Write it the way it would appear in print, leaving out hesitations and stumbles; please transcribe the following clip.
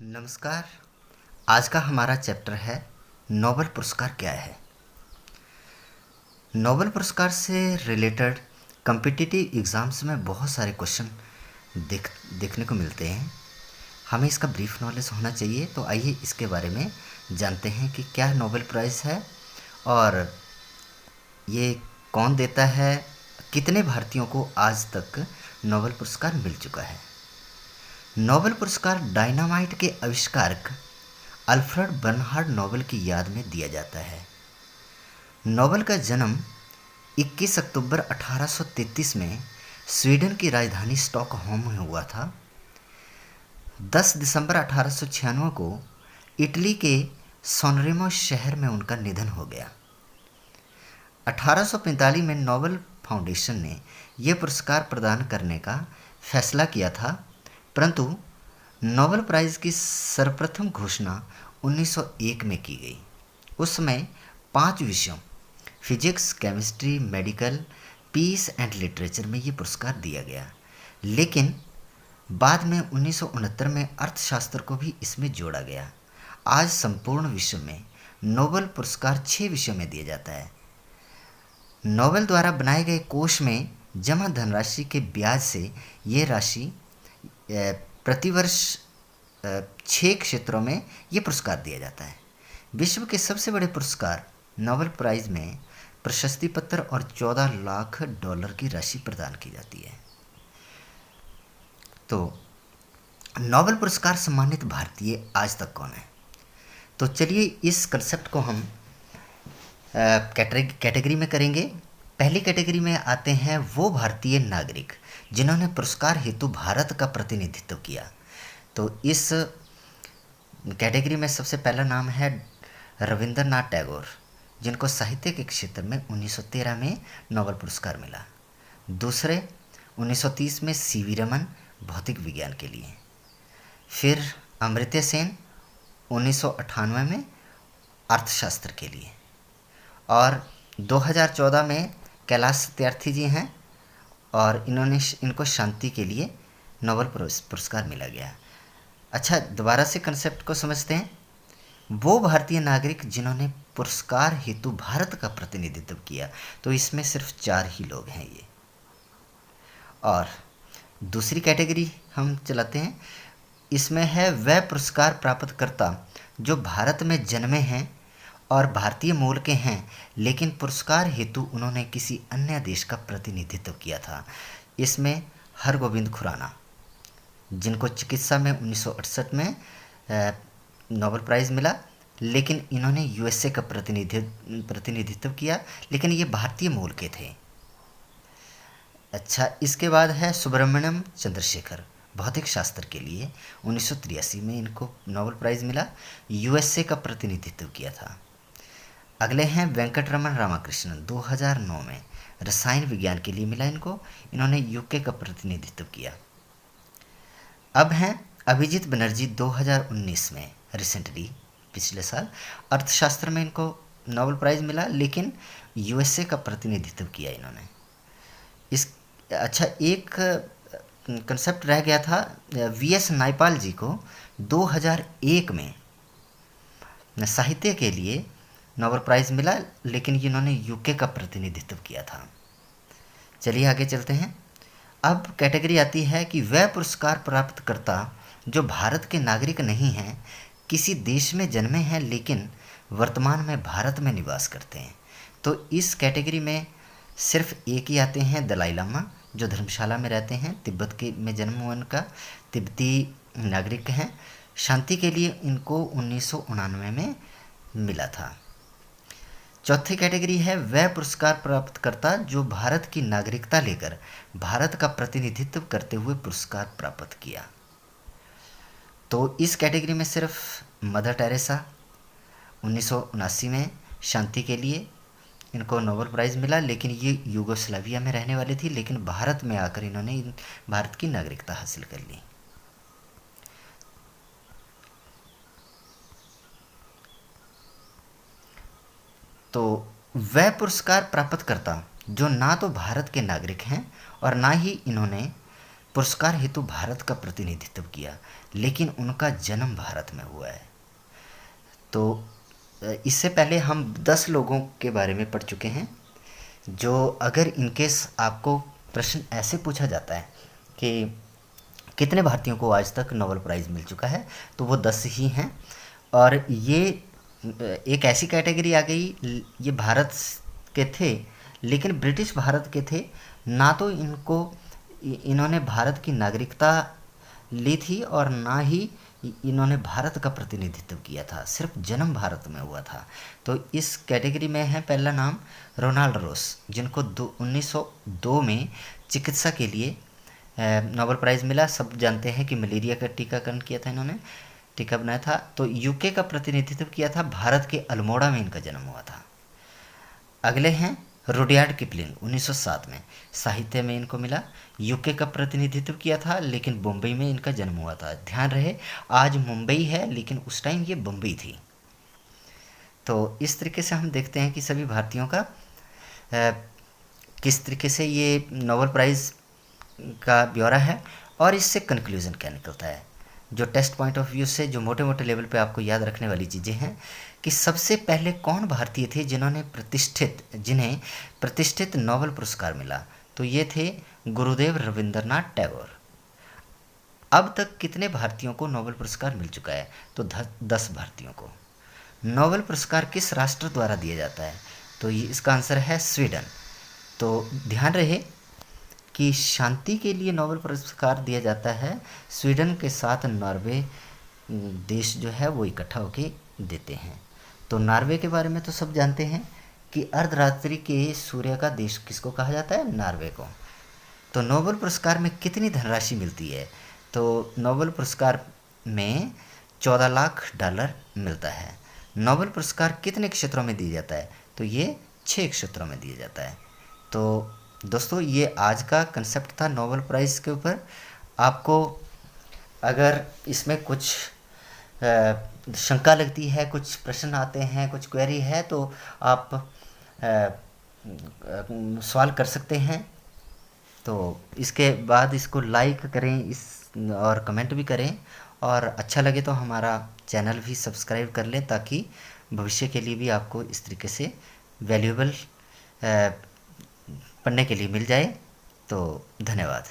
नमस्कार। आज का हमारा चैप्टर है नोबेल पुरस्कार क्या है। नोबेल पुरस्कार से रिलेटेड कम्पिटिटिव एग्ज़ाम्स में बहुत सारे क्वेश्चन देखने को मिलते हैं। हमें इसका ब्रीफ नॉलेज होना चाहिए। तो आइए इसके बारे में जानते हैं कि क्या नोबेल प्राइज़ है और ये कौन देता है, कितने भारतीयों को आज तक नोबेल पुरस्कार मिल चुका है। नोबेल पुरस्कार डायनामाइट के आविष्कारक अल्फ्रेड बर्नहार्ड नोबेल की याद में दिया जाता है। नोबेल का जन्म 21 अक्टूबर 1833 में स्वीडन की राजधानी स्टॉकहोम में हुआ था। 10 दिसंबर 1896 को इटली के सोनरेमो शहर में उनका निधन हो गया। 1845 में नोबेल फाउंडेशन ने यह पुरस्कार प्रदान करने का फैसला किया था, परंतु नोबेल प्राइज़ की सर्वप्रथम घोषणा 1901 में की गई। उस समय 5 विषयों physics, chemistry, medical, peace and literature में ये पुरस्कार दिया गया, लेकिन बाद में 1969 में अर्थशास्त्र को भी इसमें जोड़ा गया। आज संपूर्ण विश्व में नोबेल पुरस्कार 6 विषयों में दिया जाता है। नोबेल द्वारा बनाए गए कोष में जमा धनराशि के ब्याज से ये राशि प्रतिवर्ष 6 क्षेत्रों में ये पुरस्कार दिया जाता है। विश्व के सबसे बड़े पुरस्कार नोबेल प्राइज़ में प्रशस्ति पत्र और 14 लाख डॉलर की राशि प्रदान की जाती है। तो नोबेल पुरस्कार सम्मानित भारतीय आज तक कौन है? तो चलिए इस कंसेप्ट को हम कैटेगरी में करेंगे। पहली कैटेगरी में आते हैं वो भारतीय नागरिक जिन्होंने पुरस्कार हेतु भारत का प्रतिनिधित्व किया। तो इस कैटेगरी में सबसे पहला नाम है रविंद्रनाथ टैगोर, जिनको साहित्य के क्षेत्र में 1913 में नोबेल पुरस्कार मिला। दूसरे 1930 में सीवी रमन, भौतिक विज्ञान के लिए। फिर अमर्त्य सेन 1998 में अर्थशास्त्र के लिए। और 2014 में कैलाश सत्यार्थी जी हैं और इनको शांति के लिए नोबेल पुरस्कार मिला गया। अच्छा, दोबारा से कंसेप्ट को समझते हैं। वो भारतीय नागरिक जिन्होंने पुरस्कार हेतु भारत का प्रतिनिधित्व किया, तो इसमें सिर्फ 4 ही लोग हैं ये। और दूसरी कैटेगरी हम चलाते हैं। इसमें है वह पुरस्कार प्राप्तकर्ता जो भारत में जन्मे हैं और भारतीय मूल के हैं, लेकिन पुरस्कार हेतु उन्होंने किसी अन्य देश का प्रतिनिधित्व किया था। इसमें हरगोविंद खुराना, जिनको चिकित्सा में 1968 में नोबेल प्राइज़ मिला, लेकिन इन्होंने यूएसए का प्रतिनिधित्व किया, लेकिन ये भारतीय मूल के थे। अच्छा, इसके बाद है सुब्रमण्यम चंद्रशेखर, भौतिक शास्त्र के लिए 1983 में इनको नोबेल प्राइज़ मिला, यूएसए का प्रतिनिधित्व किया था। अगले हैं वेंकटरमन रामाकृष्णन, 2009 में रसायन विज्ञान के लिए मिला इनको, इन्होंने यूके का प्रतिनिधित्व किया। अब हैं अभिजीत बनर्जी, 2019 में रिसेंटली पिछले साल अर्थशास्त्र में इनको नोबेल प्राइज़ मिला, लेकिन यूएसए का प्रतिनिधित्व किया इन्होंने। अच्छा, एक कंसेप्ट रह गया था। वीएस नायपाल जी को 2001 में साहित्य के लिए नोबेल प्राइज़ मिला, लेकिन इन्होंने यूके का प्रतिनिधित्व किया था। चलिए आगे चलते हैं। अब कैटेगरी आती है कि वह पुरस्कार प्राप्तकर्ता जो भारत के नागरिक नहीं हैं, किसी देश में जन्मे हैं लेकिन वर्तमान में भारत में निवास करते हैं। तो इस कैटेगरी में सिर्फ एक ही आते हैं, दलाई लामा, जो धर्मशाला में रहते हैं, तिब्बत के में जन्म हुआ इनका, तिब्बती नागरिक हैं। शांति के लिए इनको 1999 में मिला था। चौथी कैटेगरी है वह पुरस्कार प्राप्तकर्ता जो भारत की नागरिकता लेकर भारत का प्रतिनिधित्व करते हुए पुरस्कार प्राप्त किया। तो इस कैटेगरी में सिर्फ मदर टेरेसा 1979 में शांति के लिए इनको नोबेल प्राइज़ मिला, लेकिन ये यूगोस्लाविया में रहने वाली थी, लेकिन भारत में आकर इन्होंने भारत की नागरिकता हासिल कर ली। तो वह पुरस्कार प्राप्तकर्ता जो ना तो भारत के नागरिक हैं और ना ही इन्होंने पुरस्कार हेतु भारत का प्रतिनिधित्व किया, लेकिन उनका जन्म भारत में हुआ है। तो इससे पहले हम 10 लोगों के बारे में पढ़ चुके हैं, जो अगर इनकेस आपको प्रश्न ऐसे पूछा जाता है कि कितने भारतीयों को आज तक नोबेल प्राइज़ मिल चुका है, तो वो 10 ही हैं। और ये एक ऐसी कैटेगरी आ गई, ये भारत के थे लेकिन ब्रिटिश भारत के थे, ना तो इन्होंने भारत की नागरिकता ली थी और ना ही इन्होंने भारत का प्रतिनिधित्व किया था, सिर्फ जन्म भारत में हुआ था। तो इस कैटेगरी में है पहला नाम रोनाल्ड रोस, जिनको 1902 में चिकित्सा के लिए नोबेल प्राइज़ मिला। सब जानते हैं कि मलेरिया का टीकाकरण किया था इन्होंने, टीका बनाया था। तो यूके का प्रतिनिधित्व किया था, भारत के अल्मोड़ा में इनका जन्म हुआ था। अगले हैं रुडयार्ड किपलिंग, 1907 में साहित्य में इनको मिला। यूके का प्रतिनिधित्व किया था, लेकिन बम्बई में इनका जन्म हुआ था। ध्यान रहे, आज मुंबई है लेकिन उस टाइम ये बम्बई थी। तो इस तरीके से हम देखते हैं कि सभी भारतीयों का किस तरीके से ये नोबेल प्राइज़ का ब्यौरा है। और इससे कंक्लूज़न क्या निकलता है, जो टेस्ट पॉइंट ऑफ व्यू से जो मोटे मोटे लेवल पे आपको याद रखने वाली चीज़ें हैं कि सबसे पहले कौन भारतीय थे जिन्हें प्रतिष्ठित नोबेल पुरस्कार मिला। तो ये थे गुरुदेव रविंद्रनाथ टैगोर। अब तक कितने भारतीयों को नोबेल पुरस्कार मिल चुका है, तो 10 भारतीयों को। नोबेल पुरस्कार किस राष्ट्र द्वारा दिया जाता है, तो ये इसका आंसर है स्वीडन। तो ध्यान रहे कि शांति के लिए नोबेल पुरस्कार दिया जाता है, स्वीडन के साथ नॉर्वे देश जो है वो इकट्ठा होके देते हैं। तो नॉर्वे के बारे में तो सब जानते हैं कि अर्धरात्रि के सूर्य का देश किसको कहा जाता है, नॉर्वे को। तो नोबेल पुरस्कार में कितनी धनराशि मिलती है, तो नोबेल पुरस्कार में $14 लाख मिलता है। नोबेल पुरस्कार कितने क्षेत्रों में दिया जाता है, तो ये 6 क्षेत्रों में दिया जाता है। तो दोस्तों, ये आज का कंसेप्ट था नोबेल प्राइज़ के ऊपर। आपको अगर इसमें कुछ शंका लगती है, कुछ प्रश्न आते हैं, कुछ क्वेरी है, तो आप सवाल कर सकते हैं। तो इसके बाद इसको लाइक करें और कमेंट भी करें, और अच्छा लगे तो हमारा चैनल भी सब्सक्राइब कर लें, ताकि भविष्य के लिए भी आपको इस तरीके से वैल्यूएबल पढ़ने के लिए मिल जाए। तो धन्यवाद।